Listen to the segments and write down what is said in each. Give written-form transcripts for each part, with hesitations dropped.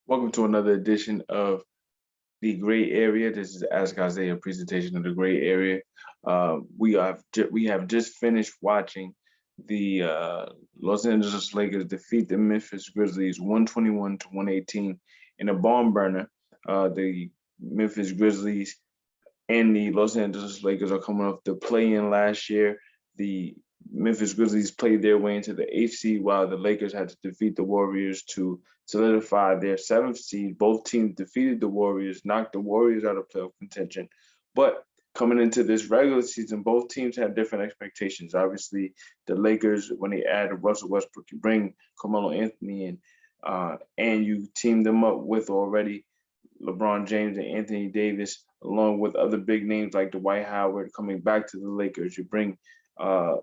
Welcome to another edition of the Gray Area. This is Ask Isaiah presentation of the Gray Area. We have just finished watching the Los Angeles Lakers defeat the Memphis Grizzlies 121 to 118 in a barn burner. The Memphis Grizzlies and the Los Angeles Lakers are coming off the play-in last year. The Memphis Grizzlies played their way into the eighth seed, while the Lakers had to defeat the Warriors to solidify their seventh seed. Both teams defeated the Warriors, knocked the Warriors out of playoff contention. But coming into this regular season, both teams had different expectations. Obviously, the Lakers, when they added Russell Westbrook, you bring Carmelo Anthony in, and you team them up with already LeBron James and Anthony Davis, along with other big names like Dwight Howard coming back to the Lakers. You bring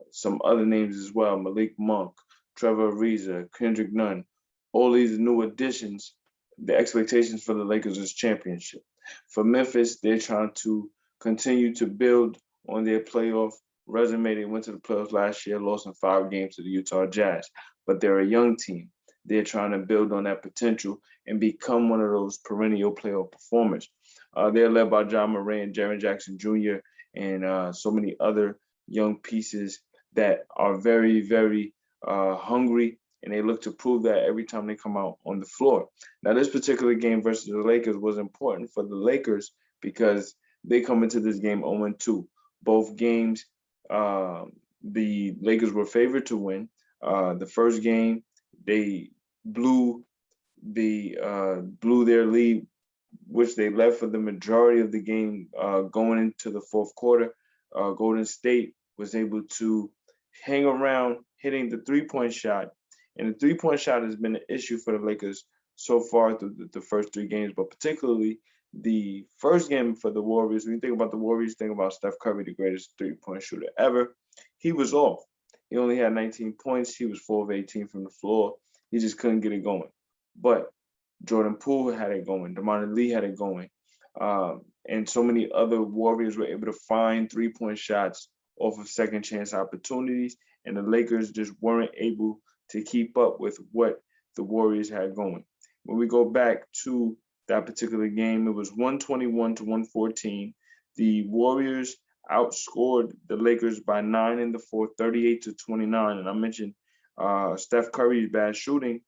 some other names as well, Malik Monk, Trevor Ariza, Kendrick Nunn, all these new additions. The expectations for the Lakers is championship. For Memphis, they're trying to continue to build on their playoff resume. They went to the playoffs last year, lost in 5 games to the Utah Jazz, but they're a young team. They're trying to build on that potential and become one of those perennial playoff performers. They're led by John Morant, Jaren Jackson Jr., and so many other young pieces that are very, very hungry, and they look to prove that every time they come out on the floor. Now, this particular game versus the Lakers was important for the Lakers because they come into this game 0-2. Both games, the Lakers were favored to win. The first game, they blew their lead, which they left for the majority of the game going into the fourth quarter. Golden State was able to hang around hitting the three-point shot, and the three-point shot has been an issue for the Lakers so far through the first 3 games, but particularly the first game for the Warriors. When you think about the Warriors, think about Steph Curry, the greatest three-point shooter ever. He was off. He only had 19 points. He was 4 of 18 from the floor. He just couldn't get it going. But Jordan Poole had it going. DeMar Lee had it going. And so many other Warriors were able to find three-point shots off of second chance opportunities, and the Lakers just weren't able to keep up with what the Warriors had going. When we go back to that particular game, it was 121 to 114. The Warriors outscored the Lakers by 9 in the fourth, 38 to 29. And I mentioned Steph Curry's bad shooting,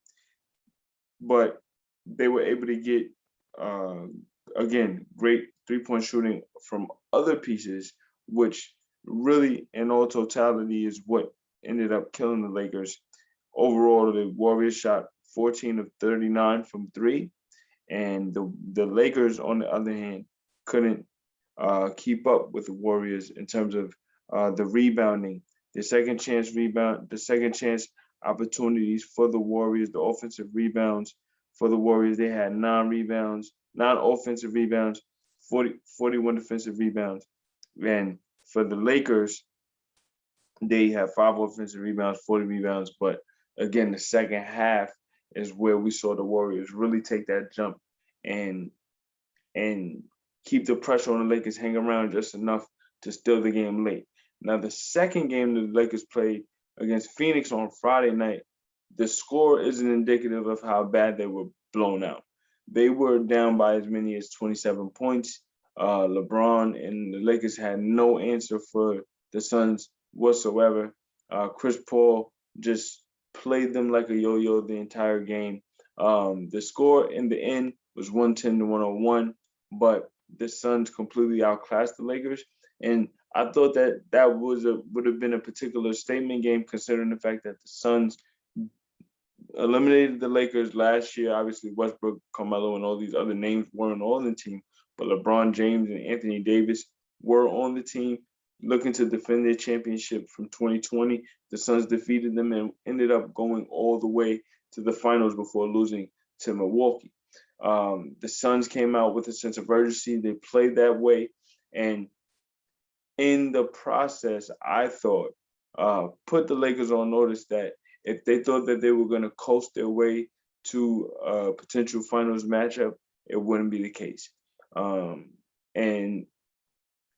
but they were able to get, again, great three-point shooting from other pieces, which really, in all totality, is what ended up killing the Lakers. Overall, the Warriors shot 14 of 39 from three, and the Lakers, on the other hand, couldn't keep up with the Warriors in terms of the rebounding, the second chance opportunities for the Warriors, the offensive rebounds for the Warriors. They had 9 offensive rebounds, 41 defensive rebounds. And for the Lakers, they have 5 offensive rebounds, 40 rebounds. But again, the second half is where we saw the Warriors really take that jump and keep the pressure on the Lakers, hang around just enough to steal the game late. Now, the second game that the Lakers played against Phoenix on Friday night, the score isn't indicative of how bad they were blown out. They were down by as many as 27 points. LeBron and the Lakers had no answer for the Suns whatsoever. Chris Paul just played them like a yo-yo the entire game. The score in the end was 110 to 101, but the Suns completely outclassed the Lakers. And I thought that would have been a particular statement game, considering the fact that the Suns eliminated the Lakers last year. Obviously, Westbrook, Carmelo, and all these other names weren't on the team, but LeBron James and Anthony Davis were on the team looking to defend their championship from 2020. The Suns defeated them and ended up going all the way to the finals before losing to Milwaukee. The Suns came out with a sense of urgency. They played that way, and in the process, I thought, put the Lakers on notice that if they thought that they were going to coast their way to a potential finals matchup, it wouldn't be the case. And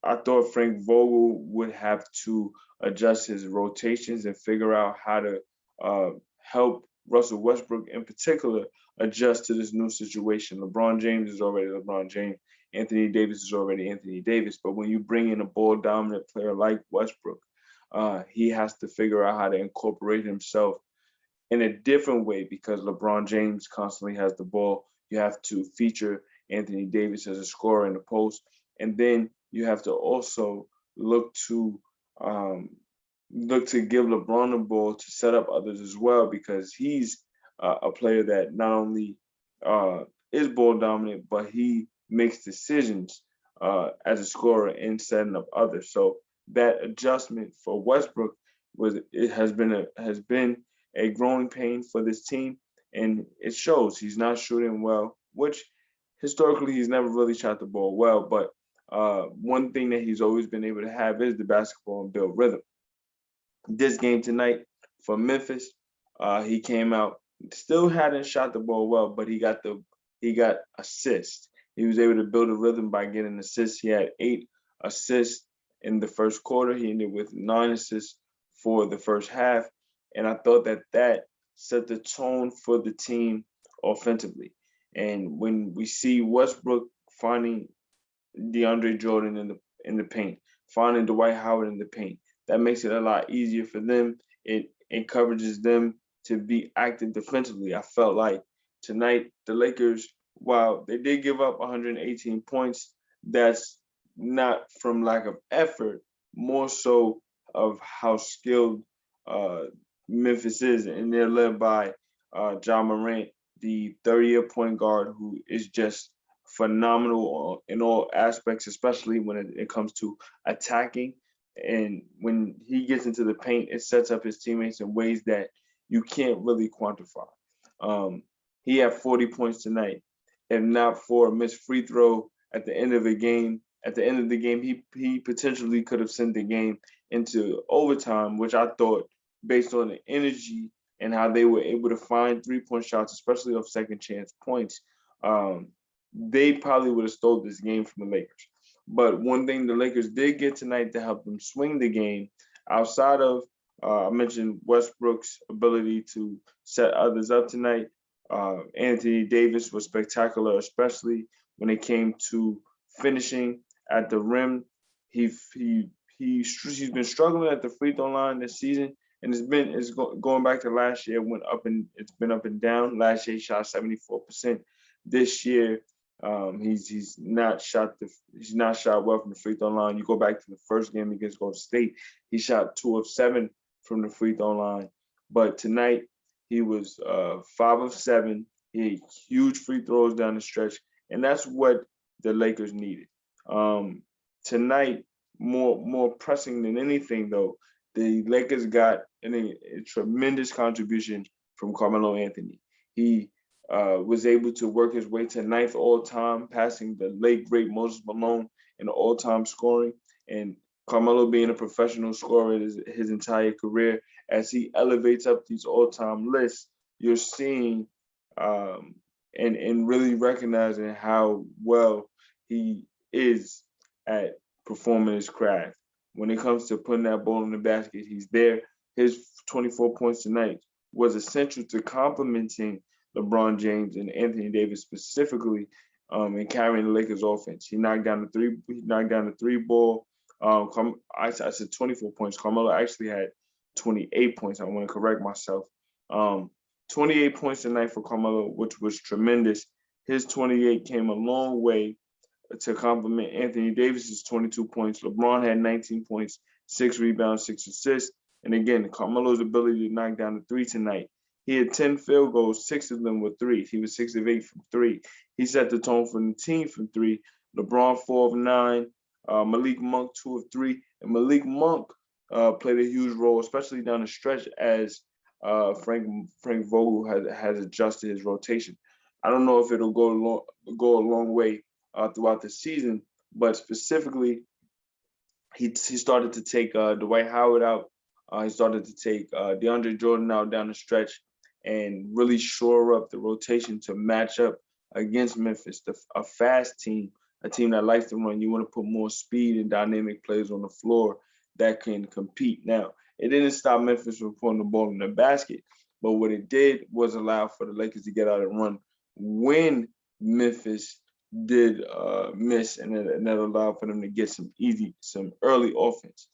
I thought Frank Vogel would have to adjust his rotations and figure out how to help Russell Westbrook in particular adjust to this new situation. LeBron James is already LeBron James. Anthony Davis is already Anthony Davis. But when you bring in a ball dominant player like Westbrook, he has to figure out how to incorporate himself in a different way because LeBron James constantly has the ball. You have to feature Anthony Davis as a scorer in the post, and then you have to also look to um, give LeBron the ball to set up others as well because he's a player that not only uh, is ball dominant, but he makes decisions as a scorer in setting up others. So that adjustment for Westbrook has been a growing pain for this team, and it shows. He's not shooting well, which historically he's never really shot the ball well. But one thing that he's always been able to have is the basketball and build rhythm. This game tonight for Memphis, he came out, still hadn't shot the ball well, but he got assists. He was able to build a rhythm by getting assists. He had 8 assists in the first quarter. He ended with 9 assists for the first half, and I thought that set the tone for the team offensively. And when we see Westbrook finding DeAndre Jordan in the paint, finding Dwight Howard in the paint, that makes it a lot easier for them. It encourages them to be active defensively. I felt like tonight the Lakers, while they did give up 118 points, that's not from lack of effort, more so of how skilled uh, Memphis is, and they're led by John Morant, the 30-year point guard, who is just phenomenal in all aspects, especially when it comes to attacking. And when he gets into the paint, it sets up his teammates in ways that you can't really quantify. He had 40 points tonight. If not for a missed free throw at the end of the game, he potentially could have sent the game into overtime, which I thought, based on the energy and how they were able to find 3-point shots, especially off second chance points, they probably would have stole this game from the Lakers. But one thing the Lakers did get tonight to help them swing the game, outside of I mentioned Westbrook's ability to set others up tonight. Anthony Davis was spectacular, especially when it came to finishing at the rim. He's been struggling at the free throw line this season, and going back to last year. It's been up and down. Last year he shot 74%. This year he's not shot well from the free throw line. You go back to the first game against Golden State, he shot 2 of 7 from the free throw line. But tonight he was 5 of 7. He had huge free throws down the stretch, and that's what the Lakers needed. Tonight, more pressing than anything, though, the Lakers got a tremendous contribution from Carmelo Anthony. He was able to work his way to 9th all-time, passing the late, great Moses Malone in all-time scoring. And Carmelo being a professional scorer his entire career, as he elevates up these all-time lists, you're seeing and really recognizing how well he is at performing his craft. When it comes to putting that ball in the basket, he's there. His 24 points tonight was essential to complementing LeBron James and Anthony Davis specifically in carrying the Lakers offense. He knocked down the three ball. I said 24 points. Carmelo actually had 28 points. I want to correct myself. 28 points tonight for Carmelo, which was tremendous. His 28 came a long way to complement Anthony Davis's 22 points. LeBron had 19 points, 6 rebounds, 6 assists. And again, Carmelo's ability to knock down the three tonight. He had 10 field goals, 6 of them were threes. He was 6 of 8 from 3. He set the tone for the team from 3. LeBron 4 of 9. Malik Monk 2 of 3. And Malik Monk played a huge role, especially down the stretch as Frank Vogel has adjusted his rotation. I don't know if it'll go a long way throughout the season, but specifically, he started to take Dwight Howard out. He started to take DeAndre Jordan out down the stretch and really shore up the rotation to match up against Memphis, a fast team, a team that likes to run. You want to put more speed and dynamic players on the floor that can compete. Now, it didn't stop Memphis from putting the ball in the basket, But what it did was allow for the Lakers to get out and run when Memphis did miss, and that allowed for them to get some early offense.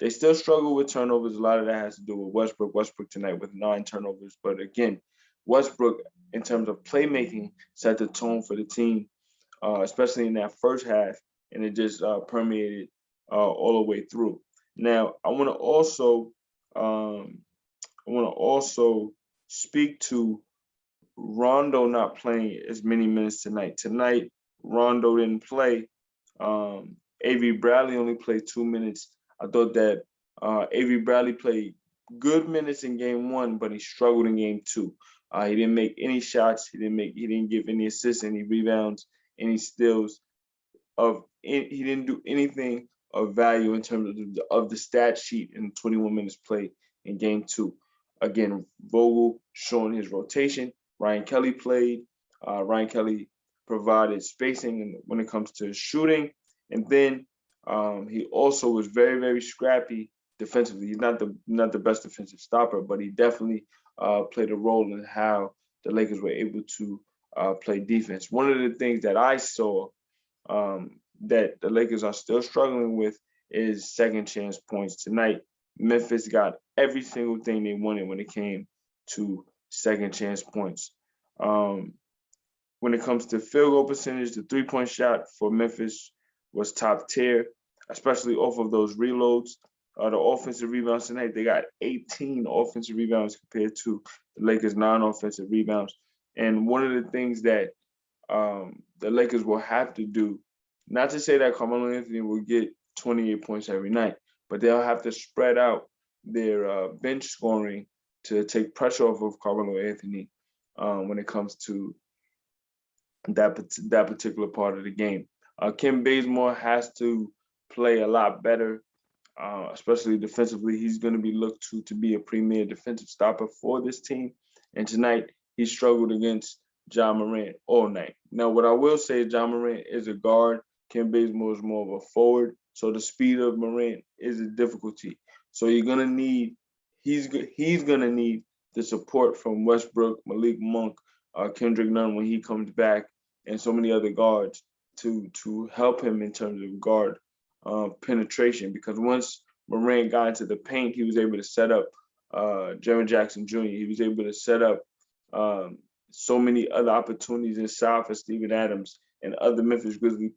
They still struggle with turnovers. A lot of that has to do with Westbrook. Westbrook tonight with 9 turnovers. But again, Westbrook, in terms of playmaking, set the tone for the team, especially in that first half, and it just permeated all the way through. Now, I want to also speak to Rondo not playing as many minutes tonight. Tonight, Rondo didn't play. Avery Bradley only played 2 minutes. I thought that Avery Bradley played good minutes in game 1, but he struggled in game 2. He didn't make any shots. He didn't give any assists, any rebounds, any steals. He didn't do anything of value in terms of the stat sheet in 21 minutes played in game 2. Again, Vogel showing his rotation. Ryan Kelly played. Ryan Kelly provided spacing when it comes to shooting, and then he also was very, very scrappy defensively. He's not the best defensive stopper, but he definitely played a role in how the Lakers were able to play defense. One of the things that I saw that the Lakers are still struggling with is second chance points. Tonight, Memphis got every single thing they wanted when it came to second chance points. When it comes to field goal percentage, the 3-point shot for Memphis was top tier, especially off of those reloads. The offensive rebounds tonight, they got 18 offensive rebounds compared to the Lakers' 9 offensive rebounds. And one of the things that the Lakers will have to do, not to say that Carmelo Anthony will get 28 points every night, but they'll have to spread out their bench scoring to take pressure off of Carmelo Anthony when it comes to that particular part of the game. Kim Bazemore has to play a lot better, especially defensively. He's going to be looked to be a premier defensive stopper for this team. And tonight, he struggled against Ja Morant all night. Now, what I will say is Ja Morant is a guard. Kim Bazemore is more of a forward. So the speed of Morant is a difficulty. So he's gonna need the support from Westbrook, Malik Monk, Kendrick Nunn when he comes back, and so many other guards to help him in terms of guard penetration. Because once Morant got into the paint, he was able to set up Jaren Jackson Jr. He was able to set up so many other opportunities inside for Steven Adams and other Memphis Grizzlies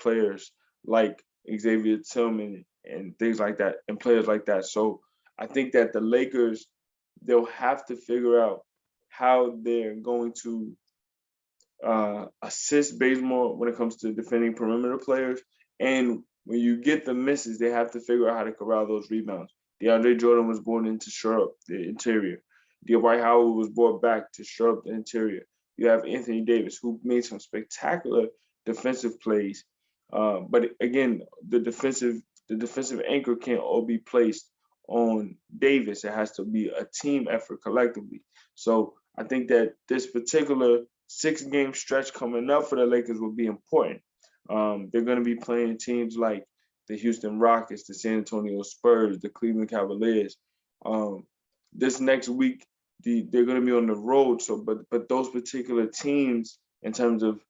players like Xavier Tillman and things like that, and players like that. So I think that the Lakers, they'll have to figure out how they're going to assist Bazemore when it comes to defending perimeter players. And when you get the misses, they have to figure out how to corral those rebounds. DeAndre Jordan was brought in to shore up the interior. Dwight Howard was brought back to shore up the interior. You have Anthony Davis, who made some spectacular defensive plays. But again, the defensive anchor can't all be placed on Davis. It has to be a team effort collectively. So I think that this particular 6-game stretch coming up for the Lakers will be important. They're going to be playing teams like the Houston Rockets, the San Antonio Spurs, the Cleveland Cavaliers. This next week, they're going to be on the road. So, but those particular teams, in terms of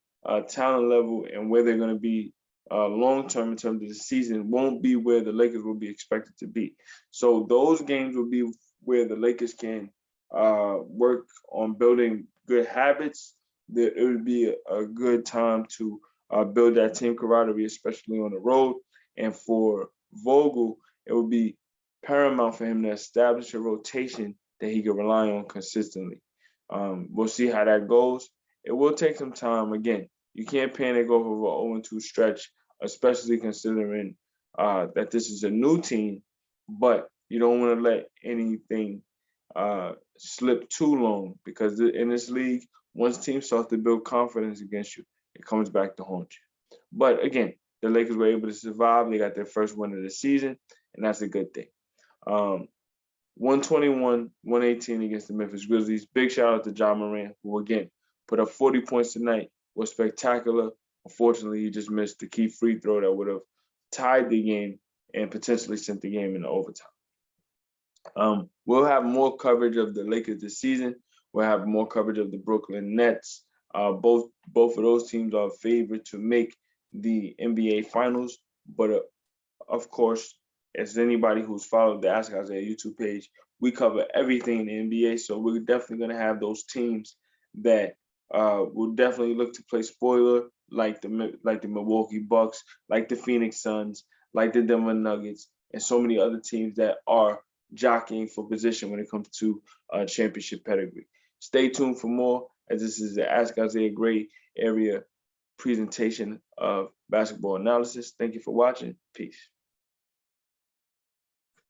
talent level and where they're going to be long term in terms of the season, won't be where the Lakers will be expected to be. So those games will be where the Lakers can work on building good habits. It would be a good time to build that team camaraderie, especially on the road. And for Vogel, it would be paramount for him to establish a rotation that he can rely on consistently. We'll see how that goes. It will take some time. Again, you can't panic over an 0-2 stretch, especially considering that this is a new team, but you don't want to let anything slip too long, because in this league, once teams start to build confidence against you, it comes back to haunt you. But again, the Lakers were able to survive. They got their first win of the season, and that's a good thing. 121-118 against the Memphis Grizzlies. Big shout out to Ja Morant, who again put up 40 points tonight, was spectacular. Unfortunately, he just missed the key free throw that would have tied the game and potentially sent the game into overtime. We'll have more coverage of the Lakers this season. We'll have more coverage of the Brooklyn Nets. Both of those teams are favored to make the NBA Finals. But of course, as anybody who's followed the Ask Isaiah YouTube page, we cover everything in the NBA. So we're definitely going to have those teams that will definitely look to play spoiler, like the Milwaukee Bucks, like the Phoenix Suns, like the Denver Nuggets, and so many other teams that are jockeying for position when it comes to championship pedigree. Stay tuned for more, as this is the Ask Isaiah Gray area presentation of basketball analysis. Thank you for watching. Peace.